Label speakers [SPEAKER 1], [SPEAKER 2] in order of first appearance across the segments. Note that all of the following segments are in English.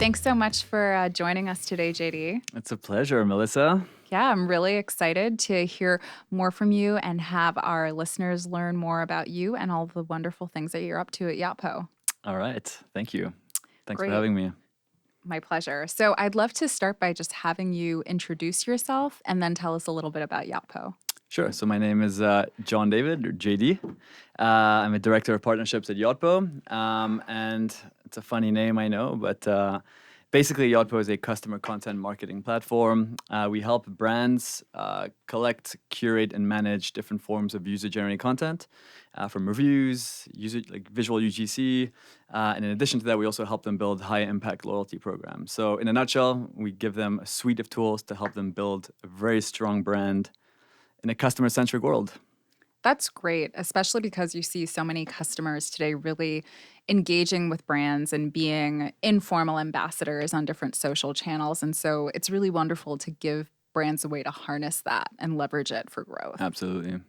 [SPEAKER 1] Thanks so much for joining us today, JD.
[SPEAKER 2] It's a pleasure, Melissa.
[SPEAKER 1] Yeah, I'm really excited to hear more from you and have our listeners learn more about you and all the wonderful things that you're up to at Yotpo.
[SPEAKER 2] All right. Thank you. Thanks for
[SPEAKER 1] Great.
[SPEAKER 2] having me.
[SPEAKER 1] My pleasure. So I'd love to start by just having you introduce yourself and then tell us a little bit about Yotpo.
[SPEAKER 2] Sure. So my name is John-David, or JD. I'm a director of partnerships at Yotpo. And it's a funny name, I know, but basically Yotpo is a customer content marketing platform. We help brands collect, curate, and manage different forms of user-generated content, from reviews, like visual UGC. And in addition to that, we also help them build high-impact loyalty programs. So in a nutshell, we give them a suite of tools to help them build a very strong brand in a customer-centric world.
[SPEAKER 1] That's great, especially because you see so many customers today really engaging with brands and being informal ambassadors on different social channels. And so it's really wonderful to give brands a way to harness that and leverage it for growth.
[SPEAKER 2] Absolutely.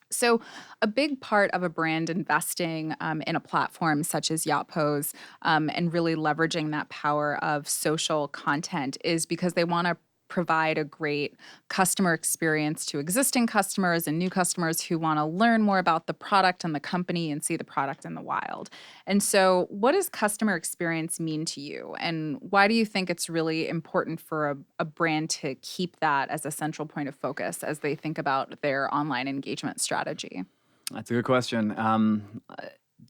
[SPEAKER 1] So, a big part of a brand investing in a platform such as Yotpo's and really leveraging that power of social content is because they want to provide a great customer experience to existing customers and new customers who want to learn more about the product and the company and see the product in the wild. And so, what does customer experience mean to you? And why do you think it's really important for a brand to keep that as a central point of focus as they think about their online engagement strategy?
[SPEAKER 2] That's a good question.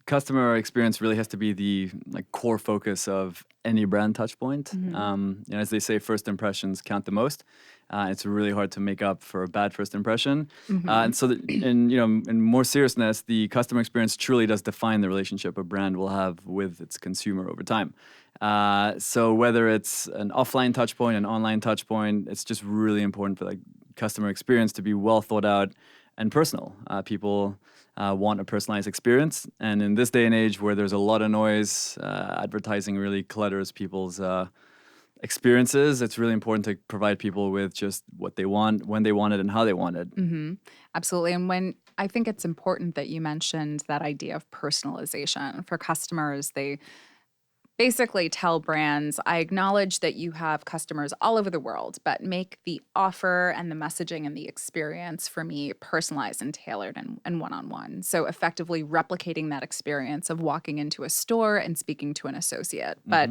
[SPEAKER 2] Customer experience really has to be the core focus of any brand touchpoint. As they say, first impressions count the most. It's really hard to make up for a bad first impression. And so, in more seriousness, the customer experience truly does define the relationship a brand will have with its consumer over time. So whether it's an offline touchpoint, an online touchpoint, it's just really important for customer experience to be well thought out and personal. People want a personalized experience. And in this day and age where there's a lot of noise, advertising really clutters people's experiences. It's really important to provide people with just what they want, when they want it, and how they want it.
[SPEAKER 1] Absolutely. And I think it's important that you mentioned that idea of personalization for customers. They basically tell brands, I acknowledge that you have customers all over the world, but make the offer and the messaging and the experience for me personalized and tailored and one-on-one. So effectively replicating that experience of walking into a store and speaking to an associate. But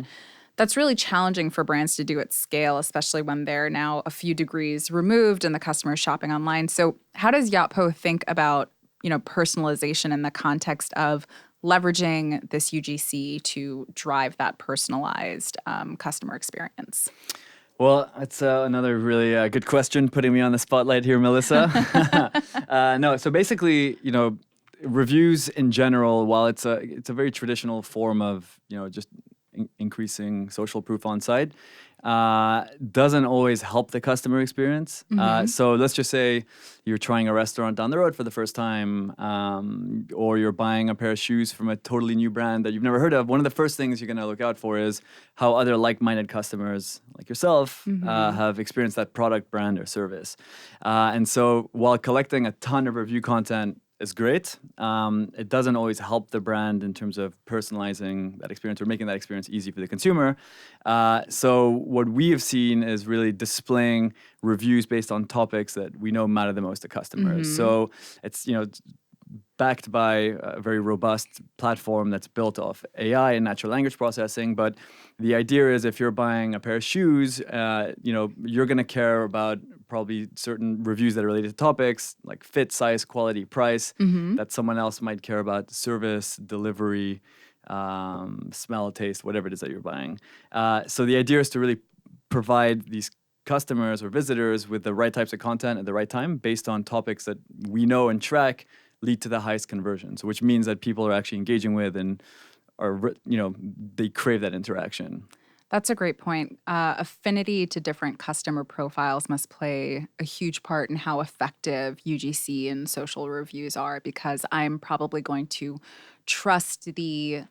[SPEAKER 1] that's really challenging for brands to do at scale, especially when they're now a few degrees removed and the customer is shopping online. So how does Yotpo think about, personalization in the context of leveraging this UGC to drive that personalized customer experience?
[SPEAKER 2] Well, that's another really good question, putting me on the spotlight here, Melissa. No, so basically, reviews in general, while it's a very traditional form of, just increasing social proof on site, doesn't always help the customer experience. So let's just say you're trying a restaurant down the road for the first time, or you're buying a pair of shoes from a totally new brand that you've never heard of. One of the first things you're going to look out for is how other like-minded customers like yourself have experienced that product, brand, or service. And so while collecting a ton of review content is great, it doesn't always help the brand in terms of personalizing that experience or making that experience easy for the consumer. So what we have seen is really displaying reviews based on topics that we know matter the most to customers. So it's backed by a very robust platform that's built off AI and natural language processing. But the idea is if you're buying a pair of shoes, you're going to care about probably certain reviews that are related to topics like fit, size, quality, price, that someone else might care about service, delivery, smell, taste, whatever it is that you're buying. So the idea is to really provide these customers or visitors with the right types of content at the right time based on topics that we know and track lead to the highest conversions, which means that people are actually engaging with and are, they crave that interaction.
[SPEAKER 1] That's a great point. Affinity to different customer profiles must play a huge part in how effective UGC and social reviews are, because I'm probably going to trust the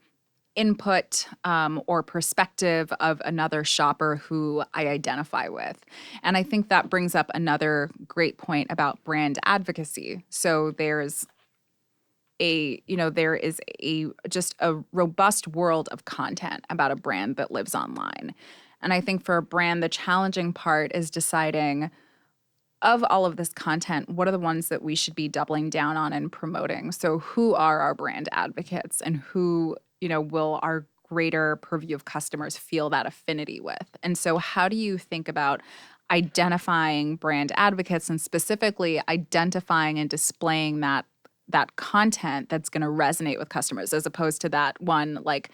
[SPEAKER 1] input or perspective of another shopper who I identify with. And I think that brings up another great point about brand advocacy. So there's there is just a robust world of content about a brand that lives online. And I think for a brand, the challenging part is deciding, of all of this content, what are the ones that we should be doubling down on and promoting? So who are our brand advocates, and who, will our greater purview of customers feel that affinity with? And so how do you think about identifying brand advocates, and specifically identifying and displaying that content that's going to resonate with customers, as opposed to that one like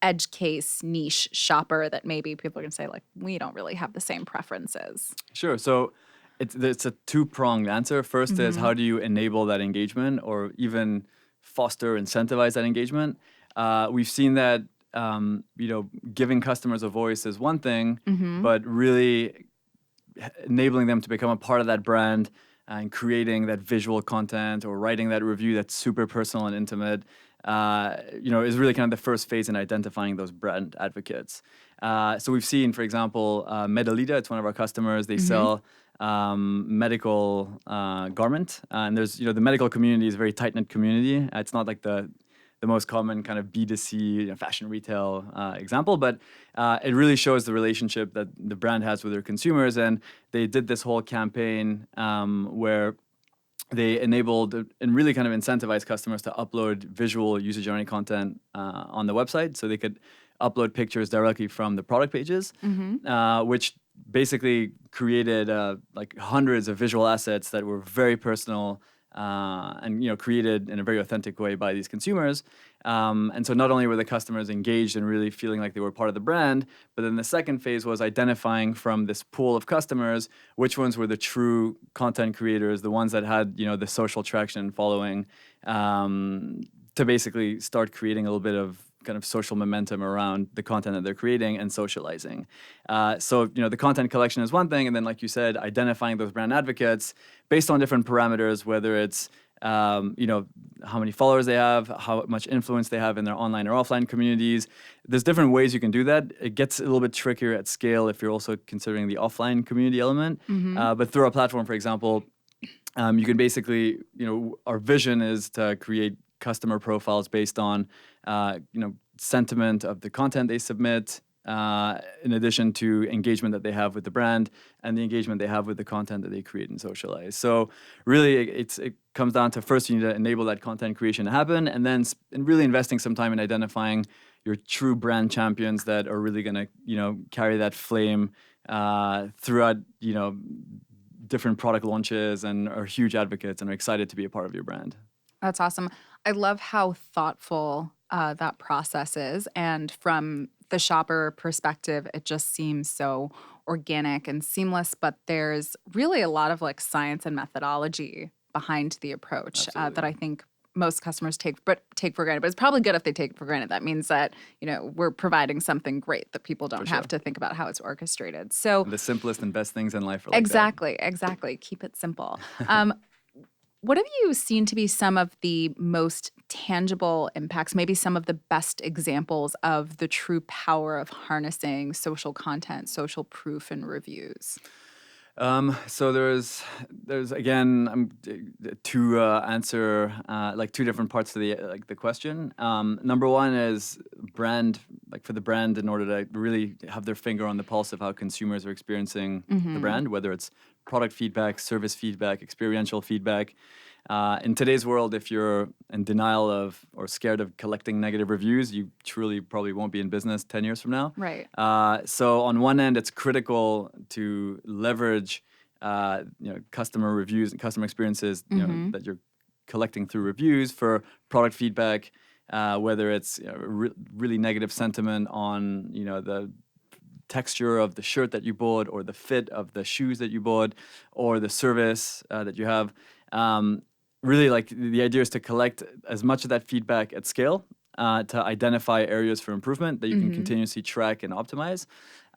[SPEAKER 1] edge case niche shopper that maybe people are going to say like, we don't really have the same preferences?
[SPEAKER 2] Sure. So it's a two-pronged answer. First is, how do you enable that engagement, or even foster, incentivize that engagement? We've seen that giving customers a voice is one thing, but really enabling them to become a part of that brand and creating that visual content or writing that review that's super personal and intimate, is really kind of the first phase in identifying those brand advocates. So we've seen, for example, Medalita, it's one of our customers. They sell medical garment, and there's the medical community is a very tight-knit community. It's not like the most common kind of B2C fashion retail example, but it really shows the relationship that the brand has with their consumers. And they did this whole campaign where they enabled and really kind of incentivized customers to upload visual user-generated content on the website, so they could upload pictures directly from the product pages, which basically created like hundreds of visual assets that were very personal and created in a very authentic way by these consumers. And so not only were the customers engaged and really feeling like they were part of the brand, but then the second phase was identifying from this pool of customers which ones were the true content creators, the ones that had the social traction and following, to basically start creating a little bit of kind of social momentum around the content that they're creating and socializing. So the content collection is one thing, and then like you said, identifying those brand advocates based on different parameters, whether it's how many followers they have, how much influence they have in their online or offline communities. There's different ways you can do that. It gets a little bit trickier at scale if you're also considering the offline community element. But through our platform, for example, you can basically, our vision is to create customer profiles based on, sentiment of the content they submit, in addition to engagement that they have with the brand and the engagement they have with the content that they create and socialize. So really, it comes down to, first you need to enable that content creation to happen, and then really investing some time in identifying your true brand champions that are really going to, carry that flame throughout, different product launches, and are huge advocates and are excited to be a part of your brand.
[SPEAKER 1] That's awesome. I love how thoughtful that process is. And from the shopper perspective, it just seems so organic and seamless. But there's really a lot of like science and methodology behind the approach that I think most customers take for granted. But it's probably good if they take it for granted. That means that, we're providing something great that people don't have to think about how it's orchestrated. So
[SPEAKER 2] the simplest and best things in life are like
[SPEAKER 1] Exactly. Keep it simple. What have you seen to be some of the most tangible impacts, maybe some of the best examples of the true power of harnessing social content, social proof, and reviews?
[SPEAKER 2] So there's again to answer like two different parts to the question. Number one is brand, like for the brand, in order to really have their finger on the pulse of how consumers are experiencing the brand, whether it's product feedback, service feedback, experiential feedback. In today's world, if you're in denial of or scared of collecting negative reviews, you truly probably won't be in business 10 years from now.
[SPEAKER 1] Right.
[SPEAKER 2] So on one end, it's critical to leverage customer reviews and customer experiences that you're collecting through reviews for product feedback, whether it's really negative sentiment on the texture of the shirt that you bought, or the fit of the shoes that you bought, or the service that you have. Really, like the idea is to collect as much of that feedback at scale to identify areas for improvement that you can continuously track and optimize.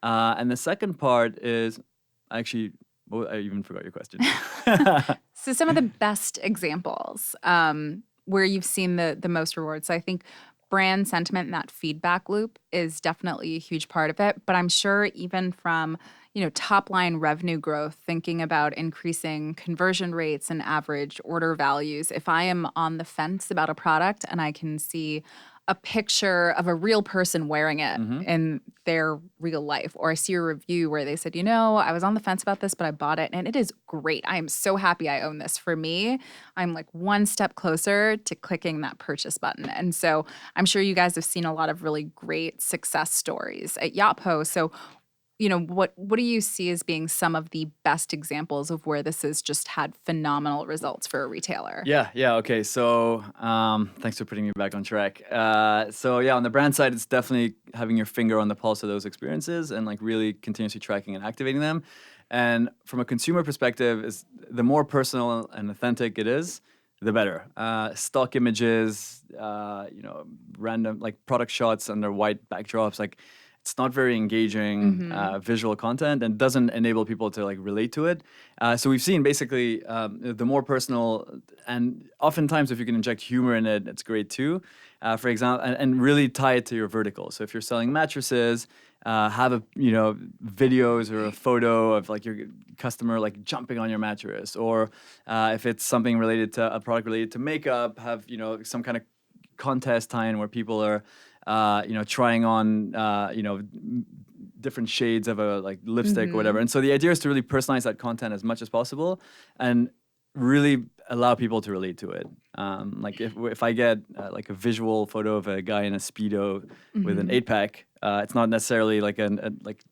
[SPEAKER 2] And the second part is I even forgot your question.
[SPEAKER 1] So some of the best examples where you've seen the most rewards. So I think brand sentiment and that feedback loop is definitely a huge part of it. But I'm sure even from, top line revenue growth, thinking about increasing conversion rates and average order values. If I am on the fence about a product and I can see a picture of a real person wearing it in their real life, or I see a review where they said, I was on the fence about this, but I bought it and it is great. I am so happy I own this. For me, I'm like one step closer to clicking that purchase button. And so I'm sure you guys have seen a lot of really great success stories at Yotpo. So what do you see as being some of the best examples of where this has just had phenomenal results for a retailer?
[SPEAKER 2] Yeah. Okay. So thanks for putting me back on track. On the brand side, it's definitely having your finger on the pulse of those experiences and like really continuously tracking and activating them. And from a consumer perspective, is the more personal and authentic it is, the better. Stock images, random like product shots under white backdrops, like it's not very engaging visual content and doesn't enable people to like relate to it. So we've seen basically the more personal, and oftentimes if you can inject humor in it, it's great too. For example, and really tie it to your vertical. So if you're selling mattresses, have videos or a photo of like your customer like jumping on your mattress, or if it's something related to a product related to makeup, have some kind of contest tie-in where people are trying on different shades of a like lipstick or whatever. And so the idea is to really personalize that content as much as possible and really allow people to relate to it. Like if I get like a visual photo of a guy in a Speedo with an 8-pack, it's not necessarily like like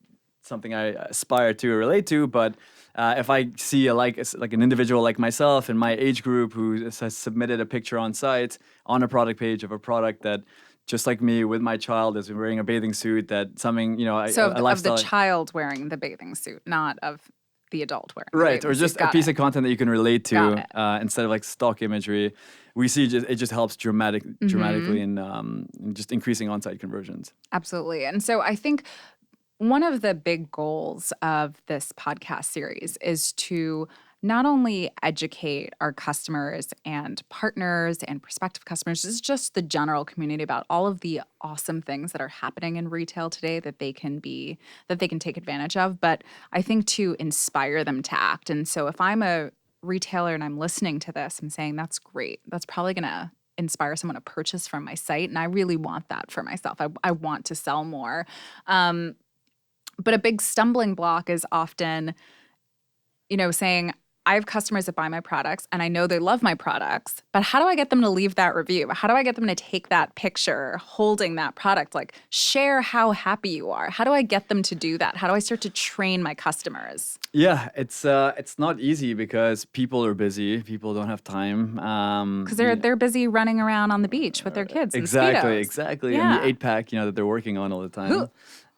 [SPEAKER 2] something I aspire to or relate to, but if I see like an individual like myself in my age group who has submitted a picture on site on a product page of a product that just like me with my child is wearing a bathing suit, that something,
[SPEAKER 1] of the child wearing the bathing suit, not of the adult wearing the
[SPEAKER 2] right,
[SPEAKER 1] bathing
[SPEAKER 2] or just
[SPEAKER 1] suit.
[SPEAKER 2] a piece of content that you can relate to instead of like stock imagery. We see it just helps dramatically in just increasing on-site conversions.
[SPEAKER 1] Absolutely. And so I think one of the big goals of this podcast series is to not only educate our customers and partners and prospective customers, it's just the general community about all of the awesome things that are happening in retail today that they can take advantage of, but I think to inspire them to act. And so if I'm a retailer and I'm listening to this, I'm saying that's great. That's probably going to inspire someone to purchase from my site, and I really want that for myself. I want to sell more. But a big stumbling block is often, saying, I have customers that buy my products and I know they love my products, but how do I get them to leave that review? How do I get them to take that picture holding that product? Like, share how happy you are. How do I get them to do that? How do I start to train my customers?
[SPEAKER 2] Yeah, it's not easy because people are busy. People don't have time.
[SPEAKER 1] Because they're busy running around on the beach with their kids.
[SPEAKER 2] Exactly.
[SPEAKER 1] Yeah.
[SPEAKER 2] And the 8-pack, that they're working on all the time.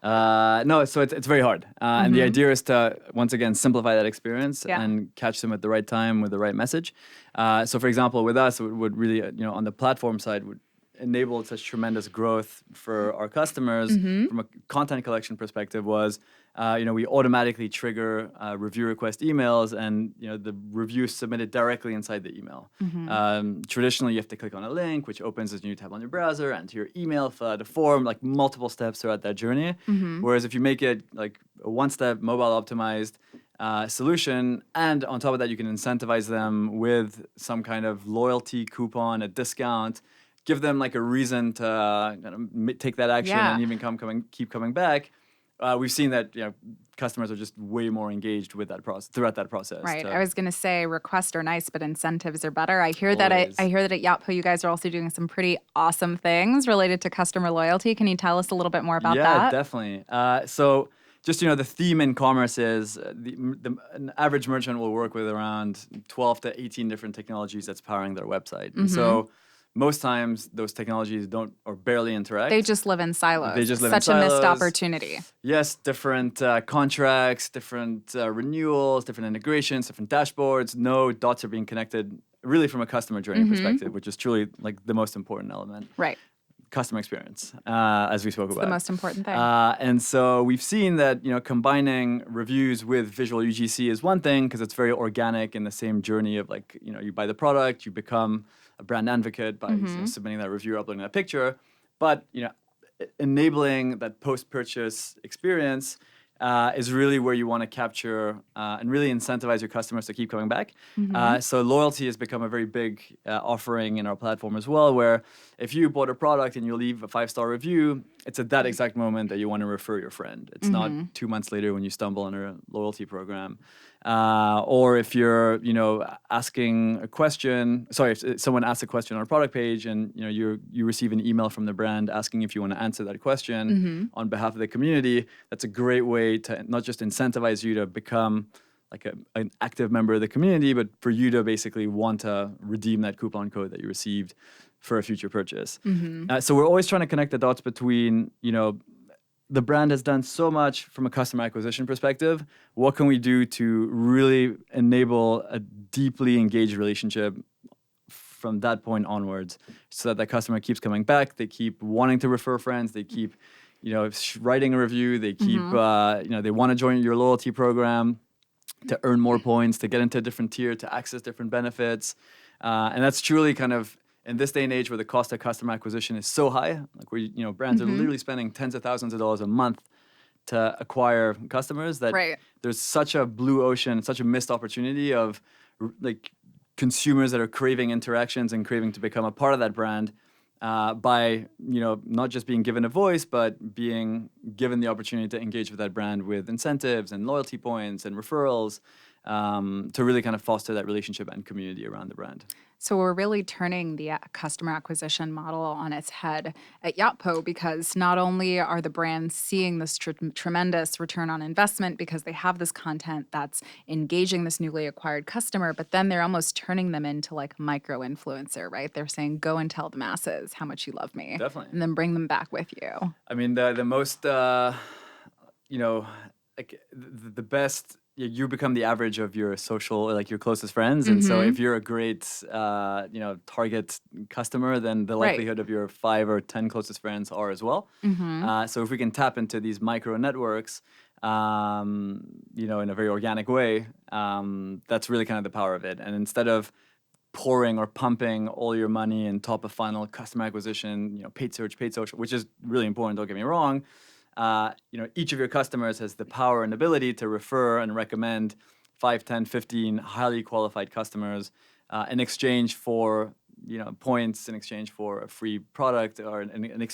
[SPEAKER 2] So it's very hard. And the idea is to, once again, simplify that experience and catch them at the right time with the right message. So for example, with us, it would really, on the platform side, would enable such tremendous growth for our customers from a content collection perspective was, we automatically trigger review request emails, and the review is submitted directly inside the email. Traditionally, you have to click on a link, which opens a new tab on your browser, enter your email, fill out a form, like multiple steps throughout that journey. Whereas if you make it like a one-step mobile optimized solution, and on top of that, you can incentivize them with some kind of loyalty coupon, a discount, give them like a reason to take that action and even keep coming back. We've seen that customers are just way more engaged with that process throughout that process.
[SPEAKER 1] Right. I was going to say requests are nice, but incentives are better. I hear that at Yotpo, you guys are also doing some pretty awesome things related to customer loyalty. Can you tell us a little bit more about that?
[SPEAKER 2] Yeah, definitely. So just the theme in commerce is an average merchant will work with around 12 to 18 different technologies that's powering their website. And so most times those technologies don't or barely interact.
[SPEAKER 1] They just live in silos.
[SPEAKER 2] They just live
[SPEAKER 1] Such
[SPEAKER 2] in silos.
[SPEAKER 1] a missed opportunity.
[SPEAKER 2] Yes, different contracts, different renewals, different integrations, different dashboards. No dots are being connected really from a customer journey perspective, which is truly like the most important element.
[SPEAKER 1] Right.
[SPEAKER 2] Customer experience, as we spoke about.
[SPEAKER 1] The most important thing.
[SPEAKER 2] And so we've seen that combining reviews with visual UGC is one thing because it's very organic in the same journey of like you buy the product, you become a brand advocate by submitting that review, uploading that picture. But enabling that post-purchase experience is really where you want to capture and really incentivize your customers to keep coming back. So loyalty has become a very big offering in our platform as well, where if you bought a product and you leave a 5-star review, it's at that exact moment that you want to refer your friend. It's not 2 months later when you stumble on a loyalty program. Or if you're, asking a question, if someone asks a question on a product page and, you receive an email from the brand asking if you want to answer that question on behalf of the community, that's a great way to not just incentivize you to become like an active member of the community, but for you to basically want to redeem that coupon code that you received for a future purchase. So we're always trying to connect the dots between, the brand has done so much from a customer acquisition perspective. What can we do to really enable a deeply engaged relationship from that point onwards, so that the customer keeps coming back, they keep wanting to refer friends, they keep, writing a review, they keep, they want to join your loyalty program to earn more points, to get into a different tier, to access different benefits. And that's truly kind of, in this day and age where the cost of customer acquisition is so high, like where brands are literally spending tens of thousands of dollars a month to acquire customers, that there's such a blue ocean, such a missed opportunity of like consumers that are craving interactions and craving to become a part of that brand by not just being given a voice, but being given the opportunity to engage with that brand with incentives and loyalty points and referrals to really kind of foster that relationship and community around the brand.
[SPEAKER 1] So we're really turning the customer acquisition model on its head at Yotpo, because not only are the brands seeing this tremendous return on investment because they have this content that's engaging this newly acquired customer, but then they're almost turning them into like micro-influencer, right? They're saying, go and tell the masses how much you love me.
[SPEAKER 2] Definitely.
[SPEAKER 1] And then bring them back with you.
[SPEAKER 2] I mean, the most, the best, you become the average of your social, like your closest friends. And so if you're a great, target customer, then the likelihood of your 5 or 10 closest friends are as well. So if we can tap into these micro networks, in a very organic way, that's really kind of the power of it. And instead of pouring or pumping all your money in top of funnel customer acquisition, paid search, paid social, which is really important, don't get me wrong. Each of your customers has the power and ability to refer and recommend 5, 10, 15 highly qualified customers in exchange for, points, in exchange for a free product or an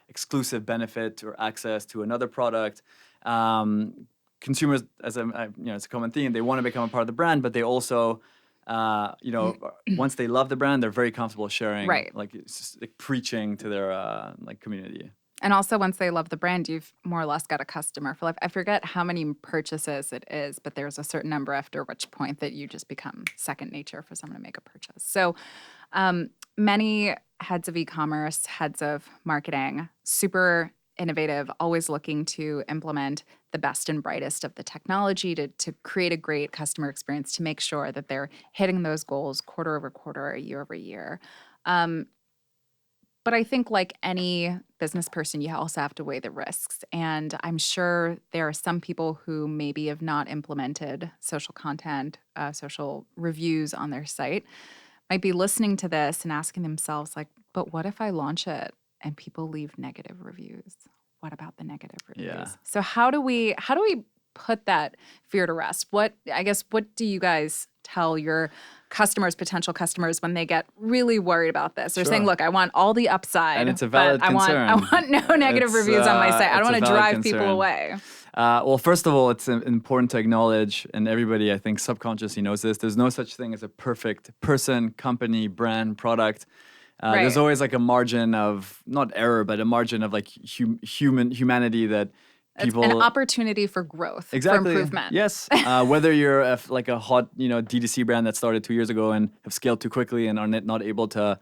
[SPEAKER 2] exclusive benefit or access to another product. Consumers, it's a common theme, they want to become a part of the brand, but they also, once they love the brand, they're very comfortable sharing, like preaching to their community.
[SPEAKER 1] And also, once they love the brand, you've more or less got a customer for life. I forget how many purchases it is, but there's a certain number after which point that you just become second nature for someone to make a purchase. So many heads of e-commerce, heads of marketing, super innovative, always looking to implement the best and brightest of the technology to create a great customer experience, to make sure that they're hitting those goals quarter over quarter, year over year. But I think like any business person, you also have to weigh the risks. And I'm sure there are some people who maybe have not implemented social content, social reviews on their site, might be listening to this and asking themselves, like, but what if I launch it and people leave negative reviews? What about the negative reviews?
[SPEAKER 2] Yeah.
[SPEAKER 1] So how do we put that fear to rest? What do you guys tell your customers, potential customers, when they get really worried about this? They're saying, look, I want all the upside,
[SPEAKER 2] and it's a valid concern.
[SPEAKER 1] I want no negative reviews on my site. I don't want to drive people away.
[SPEAKER 2] Well, first of all, it's important to acknowledge, and everybody, I think, subconsciously knows this, there's no such thing as a perfect person, company, brand, product. There's always like a margin of, not error, but a margin of like humanity that people...
[SPEAKER 1] It's an opportunity for growth, for improvement.
[SPEAKER 2] Yes. Whether you're like a hot, D2C brand that started 2 years ago and have scaled too quickly and are not able to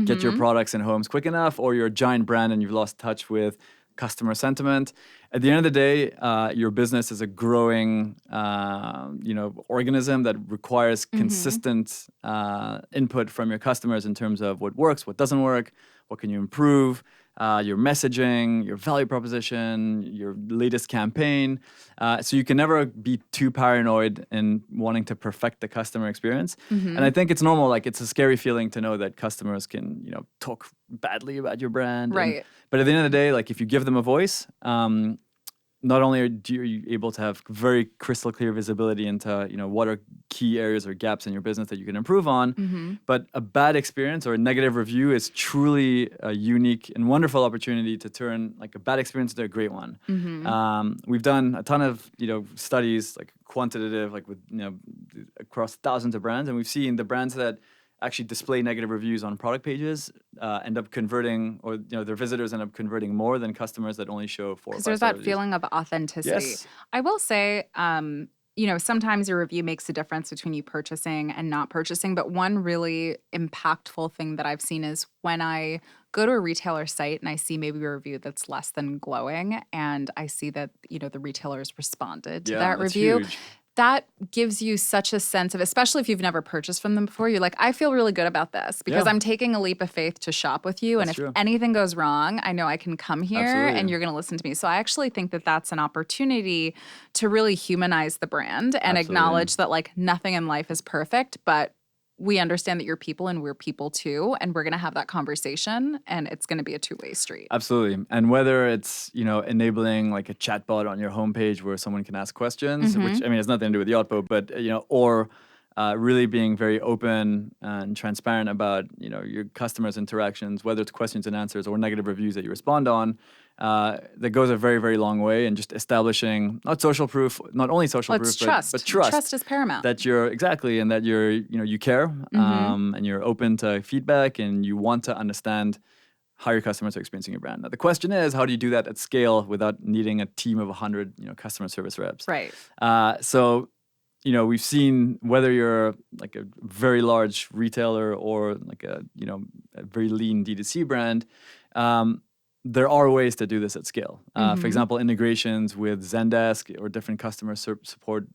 [SPEAKER 2] get your products in homes quick enough, or you're a giant brand and you've lost touch with customer sentiment. At the end of the day, your business is a growing, organism that requires consistent input from your customers in terms of what works, what doesn't work, what can you improve, your messaging, your value proposition, your latest campaign. So you can never be too paranoid in wanting to perfect the customer experience. And I think it's normal. Like, it's a scary feeling to know that customers can, talk badly about your brand.
[SPEAKER 1] Right.
[SPEAKER 2] But at the end of the day, like, if you give them a voice, not only are you able to have very crystal clear visibility into, what are key areas or gaps in your business that you can improve on, but a bad experience or a negative review is truly a unique and wonderful opportunity to turn like a bad experience into a great one. We've done a ton of, studies like quantitative, like with, across thousands of brands, and we've seen the brands that actually display negative reviews on product pages end up converting, or their visitors end up converting more than customers that only show 4 or 5
[SPEAKER 1] Because there's that feeling of authenticity.
[SPEAKER 2] Yes.
[SPEAKER 1] I will say, sometimes your review makes a difference between you purchasing and not purchasing. But one really impactful thing that I've seen is when I go to a retailer site and I see maybe a review that's less than glowing, and I see that, the retailers responded to that
[SPEAKER 2] that's
[SPEAKER 1] review.
[SPEAKER 2] huge.
[SPEAKER 1] That gives you such a sense of, especially if you've never purchased from them before, you're like, I feel really good about this because
[SPEAKER 2] Yeah.
[SPEAKER 1] I'm taking a leap of faith to shop with you.
[SPEAKER 2] That's
[SPEAKER 1] And if
[SPEAKER 2] true.
[SPEAKER 1] anything goes wrong, I know I can come here
[SPEAKER 2] Absolutely.
[SPEAKER 1] and you're going to listen to me. So I actually think that that's an opportunity to really humanize the brand and
[SPEAKER 2] Absolutely.
[SPEAKER 1] acknowledge that like nothing in life is perfect, but we understand that you're people and we're people too. And we're going to have that conversation and it's going to be a two-way street.
[SPEAKER 2] Absolutely. And whether it's, enabling like a chatbot on your homepage where someone can ask questions, which, I mean, has nothing to do with Yotpo, but, or really being very open and transparent about, your customers' interactions, whether it's questions and answers or negative reviews that you respond on, that goes a very, very long way in just establishing not only social
[SPEAKER 1] Well,
[SPEAKER 2] proof,
[SPEAKER 1] it's trust.
[SPEAKER 2] but trust.
[SPEAKER 1] Trust is paramount.
[SPEAKER 2] That you're and that you're, you care, and you're open to feedback and you want to understand how your customers are experiencing your brand. Now, the question is, how do you do that at scale without needing a team of 100, customer service reps?
[SPEAKER 1] Right.
[SPEAKER 2] So, we've seen whether you're like a very large retailer or like a very lean D2C brand, there are ways to do this at scale. For example, integrations with Zendesk or different customer support,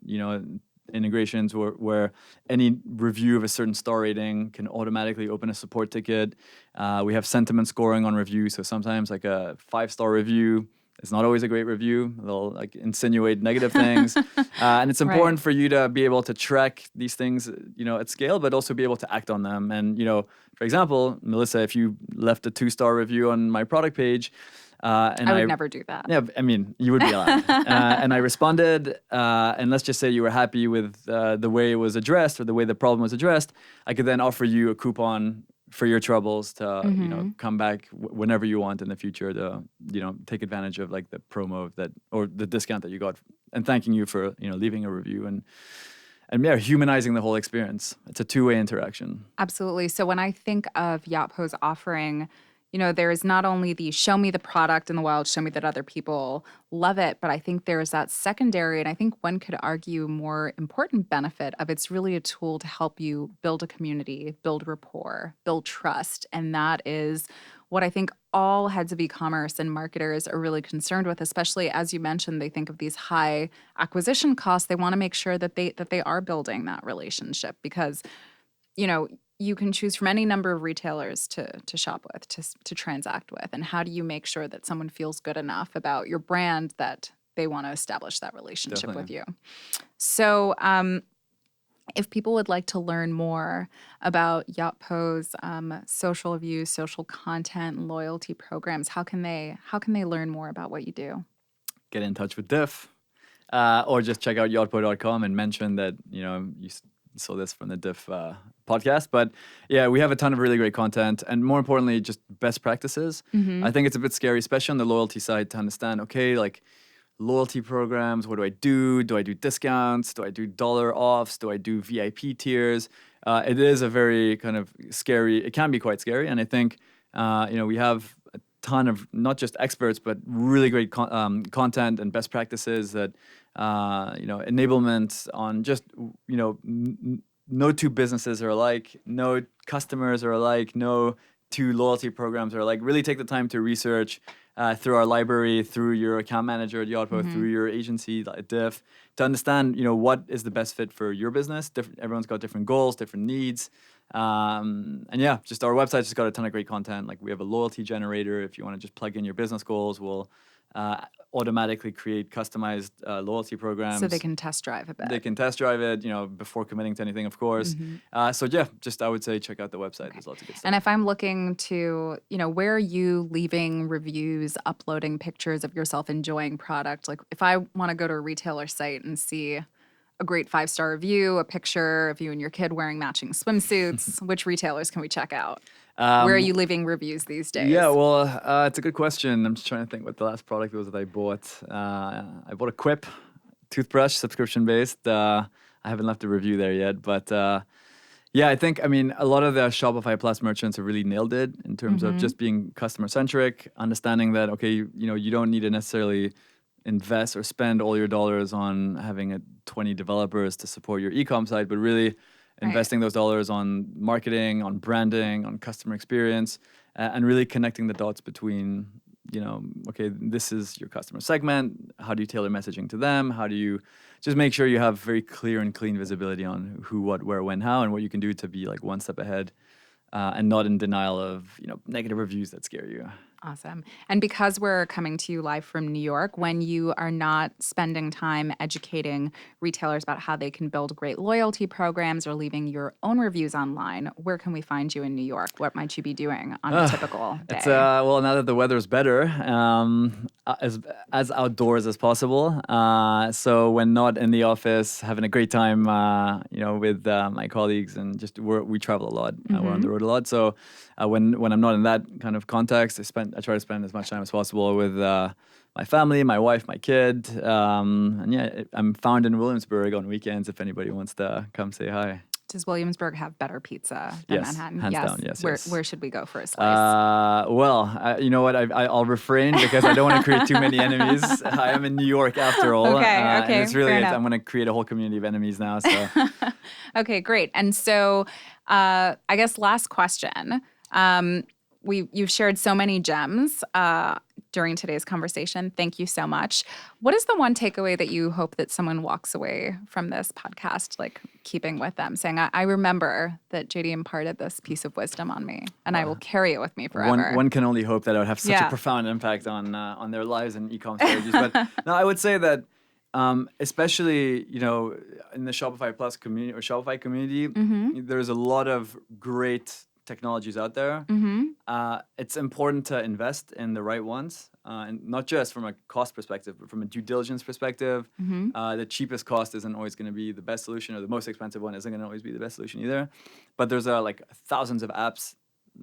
[SPEAKER 2] integrations where any review of a certain star rating can automatically open a support ticket. We have sentiment scoring on reviews. So sometimes like a 5-star review is not always a great review. They'll like insinuate negative things. And it's important for you to be able to track these things, at scale, but also be able to act on them. And, for example, Melissa, if you left a 2-star review on my product page, and
[SPEAKER 1] I would never do that.
[SPEAKER 2] Yeah, I mean, you would be allowed. And I responded, and let's just say you were happy with the way it was addressed or the way the problem was addressed, I could then offer you a coupon for your troubles to, come back whenever you want in the future to, take advantage of like the promo or the discount that you got, and thanking you for, leaving a review and humanizing the whole experience. It's a two-way interaction.
[SPEAKER 1] Absolutely. So when I think of Yotpo's offering, there is not only the show me the product in the wild, show me that other people love it, but I think there is that secondary, and I think one could argue more important benefit of it's really a tool to help you build a community, build rapport, build trust. And that is what I think all heads of e-commerce and marketers are really concerned with, especially as you mentioned, they think of these high acquisition costs. They want to make sure that they are building that relationship because, you can choose from any number of retailers to shop with, to transact with. And how do you make sure that someone feels good enough about your brand that they want to establish that relationship with you? So if people would like to learn more about Yotpo's social reviews, social content, and loyalty programs, how can they learn more about what you do?
[SPEAKER 2] Get in touch with Diff, or just check out yotpo.com and mention that you saw this from the Diff podcast. But yeah, we have a ton of really great content, and more importantly, just best practices. I think it's a bit scary, especially on the loyalty side, to understand, okay, like loyalty programs, what do I do? Do I do discounts? Do I do dollar offs? Do I do VIP tiers? It is a very kind of scary, it can be quite scary. And I think, we have a ton of not just experts, but really great content and best practices that, enablement on just, no two businesses are alike, no customers are alike, no two loyalty programs are alike. Really take the time to research through our library, through your account manager at Yotpo, through your agency at Diff, to understand, what is the best fit for your business. Everyone's got different goals, different needs. And yeah, just our website's just got a ton of great content. Like we have a loyalty generator. If you want to just plug in your business goals, we'll automatically create customized loyalty programs.
[SPEAKER 1] So they can test drive a bit.
[SPEAKER 2] They can test drive it, before committing to anything, of course. So yeah, just I would say check out the website. There's lots of good stuff.
[SPEAKER 1] And if I'm looking to, where are you leaving reviews, uploading pictures of yourself enjoying product? Like if I want to go to a retailer site and see a great 5-star review, a picture of you and your kid wearing matching swimsuits, which retailers can we check out? Where are you leaving reviews these days?
[SPEAKER 2] Yeah, well, it's a good question. I'm just trying to think what the last product was that I bought. I bought a Quip toothbrush, subscription-based. I haven't left a review there yet, but yeah, I mean, a lot of the Shopify Plus merchants have really nailed it in terms of just being customer-centric, understanding that, okay, you don't need to necessarily invest or spend all your dollars on having 20 developers to support your e-com site, but really investing those dollars on marketing, on branding, on customer experience, and really connecting the dots between, okay, this is your customer segment. How do you tailor messaging to them? How do you just make sure you have very clear and clean visibility on who, what, where, when, how, and what you can do to be like one step ahead and not in denial of, negative reviews that scare you.
[SPEAKER 1] Awesome. And because we're coming to you live from New York, when you are not spending time educating retailers about how they can build great loyalty programs or leaving your own reviews online, where can we find you in New York? What might you be doing on a typical day?
[SPEAKER 2] Well, now that the weather's better, as outdoors as possible. So when not in the office, having a great time, with my colleagues, and just we travel a lot. We're on the road a lot. So when I'm not in that kind of context, I try to spend as much time as possible with my family, my wife, my kid. And yeah, I'm found in Williamsburg on weekends if anybody wants to come say hi.
[SPEAKER 1] Does Williamsburg have better pizza than Manhattan?
[SPEAKER 2] Hands down, yes.
[SPEAKER 1] Where should we go for a slice?
[SPEAKER 2] Well, you know what? I'll refrain because I don't want to create too many enemies. I am in New York after all.
[SPEAKER 1] Okay.
[SPEAKER 2] And it's really, I'm going to create a whole community of enemies now. So.
[SPEAKER 1] Okay, great. And so I guess last question. You've shared so many gems during today's conversation. Thank you so much. What is the one takeaway that you hope that someone walks away from this podcast, like keeping with them, saying, I remember that JD imparted this piece of wisdom on me, and I will carry it with me forever.
[SPEAKER 2] One can only hope that it would have such a profound impact on their lives and e-com strategies. But no, I would say that especially, in the Shopify Plus community or Shopify community, there's a lot of great technologies out there. It's important to invest in the right ones, and not just from a cost perspective, but from a due diligence perspective. The cheapest cost isn't always going to be the best solution, or the most expensive one isn't going to always be the best solution either. But there's like thousands of apps,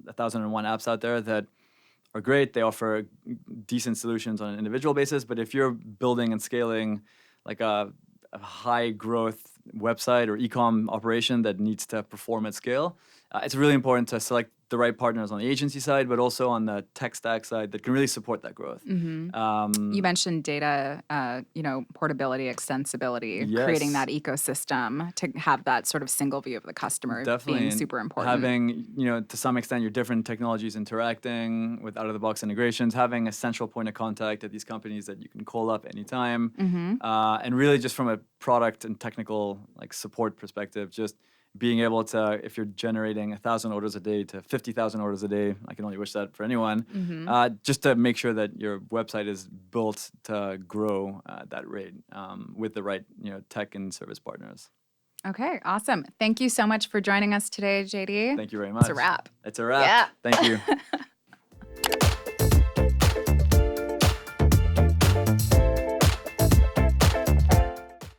[SPEAKER 2] 1,001 apps out there that are great. They offer decent solutions on an individual basis. But if you're building and scaling like a high growth website or e-com operation that needs to perform at scale, it's really important to select the right partners on the agency side, but also on the tech stack side that can really support that growth.
[SPEAKER 1] You mentioned data, portability, extensibility, creating that ecosystem to have that sort of single view of the customer being super important.
[SPEAKER 2] Having, to some extent, your different technologies interacting with out-of-the-box integrations, having a central point of contact at these companies that you can call up anytime, and really just from a product and technical support perspective, just being able to, if you're generating 1,000 orders a day to 50,000 orders a day, I can only wish that for anyone, just to make sure that your website is built to grow at that rate with the right tech and service partners.
[SPEAKER 1] Okay, awesome. Thank you so much for joining us today, JD.
[SPEAKER 2] Thank you very much.
[SPEAKER 1] It's a wrap.
[SPEAKER 2] It's a wrap. Yeah. Thank you.